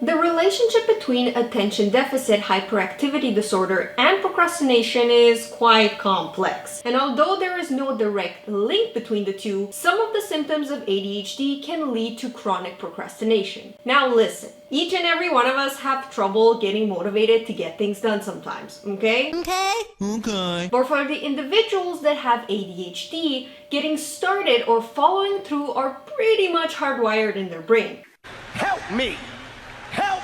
The relationship between attention deficit hyperactivity disorder and procrastination is quite complex. And although there is no direct link between the two, some of the symptoms of ADHD can lead to chronic procrastination. Now listen, each and every one of us have trouble getting motivated to get things done sometimes, okay? Okay. But for the individuals that have ADHD, getting started or following through are pretty much hardwired in their brain. Help me! Help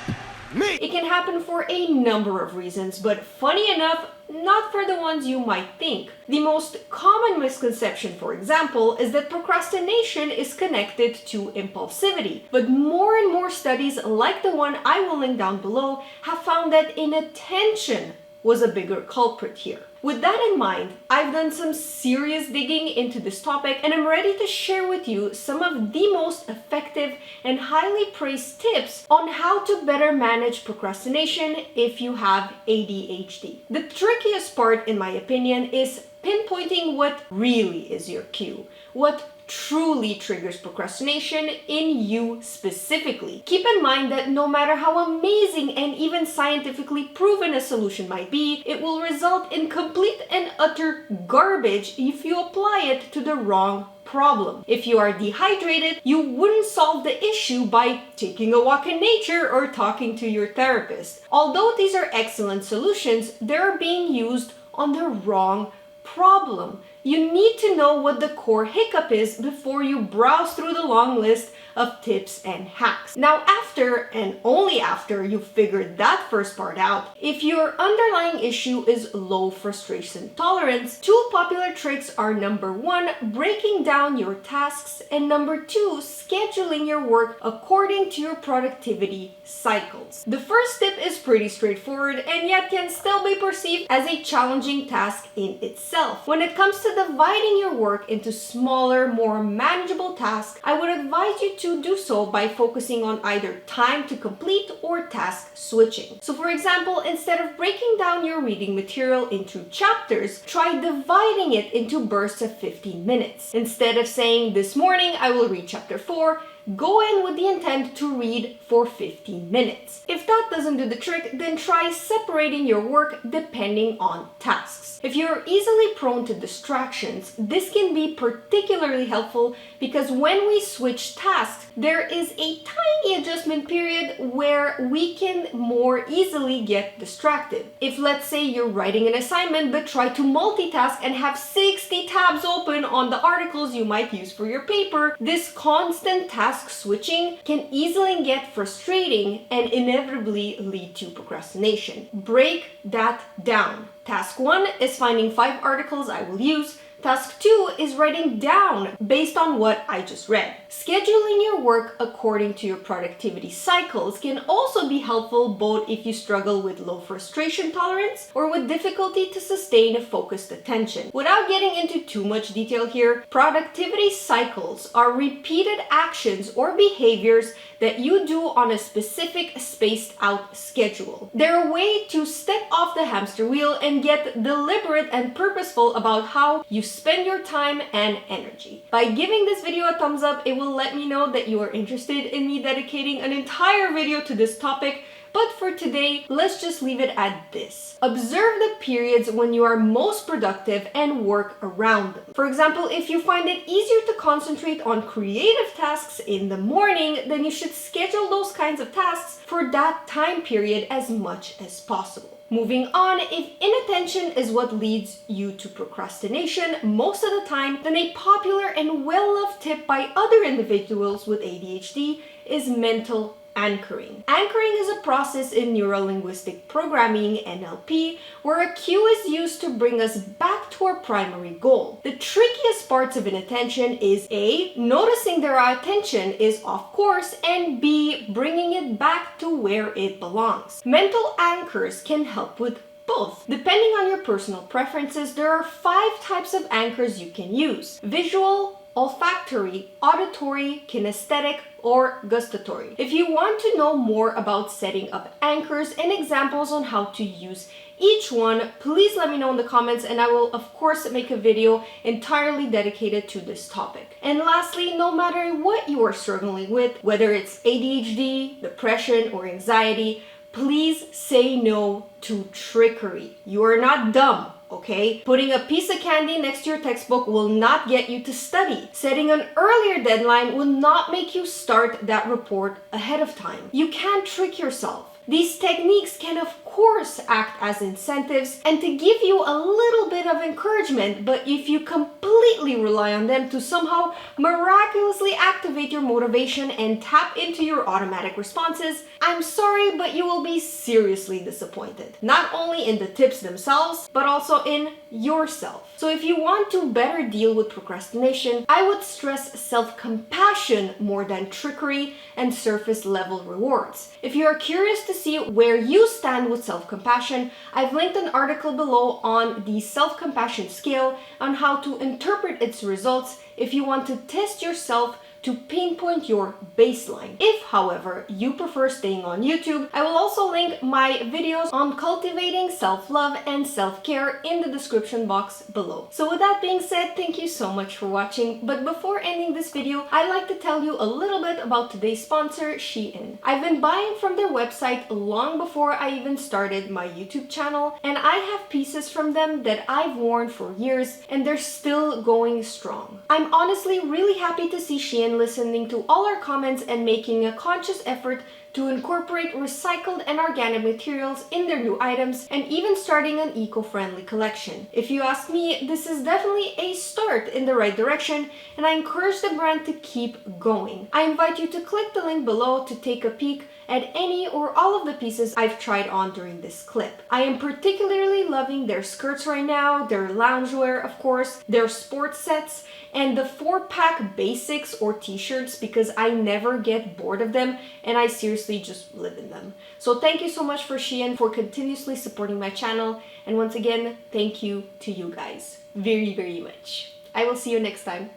me! It can happen for a number of reasons, but funny enough, not for the ones you might think. The most common misconception, for example, is that procrastination is connected to impulsivity. But more and more studies, like the one I will link down below, have found that inattention was a bigger culprit here. With that in mind, I've done some serious digging into this topic and I'm ready to share with you some of the most effective and highly praised tips on how to better manage procrastination if you have ADHD. The trickiest part, in my opinion, is pinpointing what really is your cue, what truly triggers procrastination in you specifically. Keep in mind that no matter how amazing and even scientifically proven a solution might be, it will result in complete and utter garbage if you apply it to the wrong problem. If you are dehydrated, you wouldn't solve the issue by taking a walk in nature or talking to your therapist. Although these are excellent solutions, they're being used on the wrong problem. You need to know what the core hiccup is before you browse through the long list of tips and hacks. Now, after and only after you've figured that first part out, if your underlying issue is low frustration tolerance, two popular tricks are number one, breaking down your tasks, and number two, scheduling your work according to your productivity cycles. The first tip is pretty straightforward and yet can still be perceived as a challenging task in itself. When it comes to dividing your work into smaller, more manageable tasks, I would advise you to do so by focusing on either time to complete or task switching. So for example, instead of breaking down your reading material into chapters, try dividing it into bursts of 15 minutes. Instead of saying, this morning I will read chapter 4, go in with the intent to read for 15 minutes. If that doesn't do the trick, then try separating your work depending on tasks. If you're easily prone to distractions, this can be particularly helpful because when we switch tasks, there is a tiny adjustment period where we can more easily get distracted. If let's say you're writing an assignment but try to multitask and have 60 tabs open on the articles you might use for your paper, this constant task switching can easily get frustrating and inevitably lead to procrastination. Break that down. Task 1 is finding 5 articles I will use. Task 2 is writing down based on what I just read. Scheduling your work according to your productivity cycles can also be helpful both if you struggle with low frustration tolerance or with difficulty to sustain a focused attention. Without getting into too much detail here, productivity cycles are repeated actions or behaviors that you do on a specific spaced out schedule. They're a way to step off the hamster wheel and get deliberate and purposeful about how you spend your time and energy. By giving this video a thumbs up, it will let me know that you are interested in me dedicating an entire video to this topic. But for today, let's just leave it at this. Observe the periods when you are most productive and work around them. For example, if you find it easier to concentrate on creative tasks in the morning, then you should schedule those kinds of tasks for that time period as much as possible. Moving on, if inattention is what leads you to procrastination most of the time, then a popular and well-loved tip by other individuals with ADHD is mental anchoring. Anchoring is a process in neuro-linguistic programming, NLP, where a cue is used to bring us back to our primary goal. The trickiest parts of inattention is A, noticing that our attention is off course, and B, bringing it back to where it belongs. Mental anchors can help with both. Depending on your personal preferences, there are 5 types of anchors you can use: visual, olfactory, auditory, kinesthetic, or gustatory. If you want to know more about setting up anchors and examples on how to use each one, please let me know in the comments and I will of course make a video entirely dedicated to this topic. And lastly, no matter what you are struggling with, whether it's ADHD, depression, or anxiety, please say no to trickery. You are not dumb. Okay? Putting a piece of candy next to your textbook will not get you to study. Setting an earlier deadline will not make you start that report ahead of time. You can't trick yourself. These techniques can of course act as incentives and to give you a little bit of encouragement, but if you completely rely on them to somehow miraculously activate your motivation and tap into your automatic responses, I'm sorry, but you will be seriously disappointed. Not only in the tips themselves, but also in yourself. So if you want to better deal with procrastination, I would stress self-compassion more than trickery and surface level rewards. If you are curious to see where you stand with self-compassion, I've linked an article below on the self-compassion scale on how to interpret its results if you want to test yourself to pinpoint your baseline. If, however, you prefer staying on YouTube, I will also link my videos on cultivating self-love and self-care in the description box below. So with that being said, thank you so much for watching. But before ending this video, I'd like to tell you a little bit about today's sponsor, Shein. I've been buying from their website long before I even started my YouTube channel, and I have pieces from them that I've worn for years and they're still going strong. I'm honestly really happy to see Shein listening to all our comments and making a conscious effort to incorporate recycled and organic materials in their new items and even starting an eco-friendly collection. If you ask me, this is definitely a start in the right direction and I encourage the brand to keep going. I invite you to click the link below to take a peek at any or all of the pieces I've tried on during this clip. I am particularly loving their skirts right now, their loungewear of course, their sports sets, and the 4-pack basics or t-shirts because I never get bored of them and I seriously just live in them. So thank you so much for Shein for continuously supporting my channel, and once again, thank you to you guys very, very much. I will see you next time.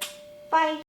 Bye!